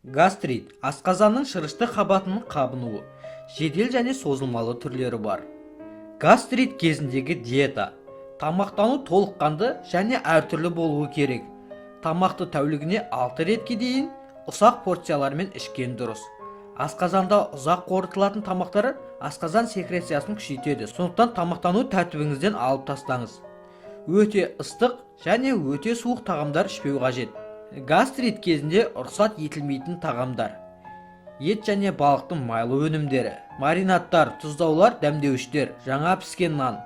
Гастрит асқазанның шырышты қабатының қабынуы, жедел және созылмалы түрлері бар. Гастрит кезіндегі диета. Тамақтану толыққанды және әртүрлі болуы керек. Тамақты тәулігіне 6 ретке дейін ұсақ порциялармен ішкен дұрыс. Асқазанда ұзақ қорытылатын тамақтары асқазан секрециясын күшейтеді. Сондықтан тамақтану тәртібіңізден алып тастаңыз. Өте ыстық және өте суық тағамдар ішпеу қажет. Гастрит кезінде рұқсат етілмейтін тағамдар: ет және балықтың майлы өнімдері, маринадтар, тұздаулар, дәмдеуіштер, жаңа піскен нан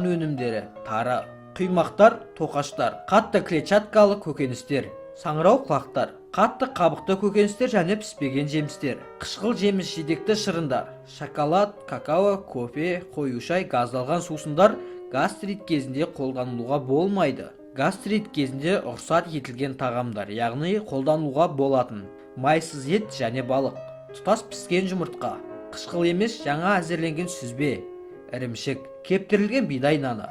өнімдері, тары, құймақтар, тоқаштар, қатты клетчаткалы көкөністер, саңырау құлақтар, қатты қабықты көкөністер және піспеген жемістер, қышқыл жеміс-жидекті шырындар, шоколад, какао, кофе, қою шай, газдалған сусындар гастрит кезінде қолданылуға болмайды. Гастрит кезінде рұқсат етілген тағамдар, яғни қолдануға болатын: майсыз ет және балық, тұтас піскен жұмыртқа, қышқыл емес жаңа әзірленген сүзбе, ірімшік, кептірілген бидай наны,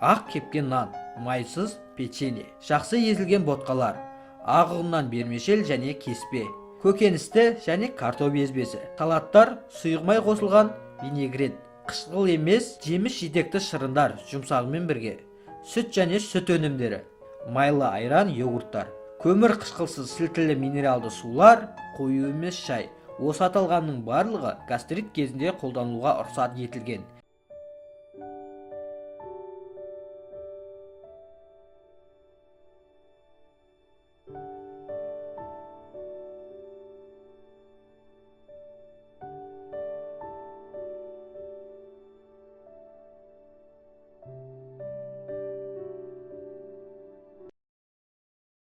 ақ кепкен нан, майсыз печенье, жақсы езілген ботқалар, ақ ұннан бермешел және кеспе, көкөністі және картоп езбесі, салаттар, сұйылмай қосылған винегрет, қышқыл емес жеміс-жидекті шырындар жұмсағымен бірге, сүт және сүт өнімдері, майлы айран, йогурттар, көмір қышқылсыз сілтілі минералды сулар, қою емес шай. Осы аталғанның барлығы гастрит кезінде қолдануға рұқсат етілген.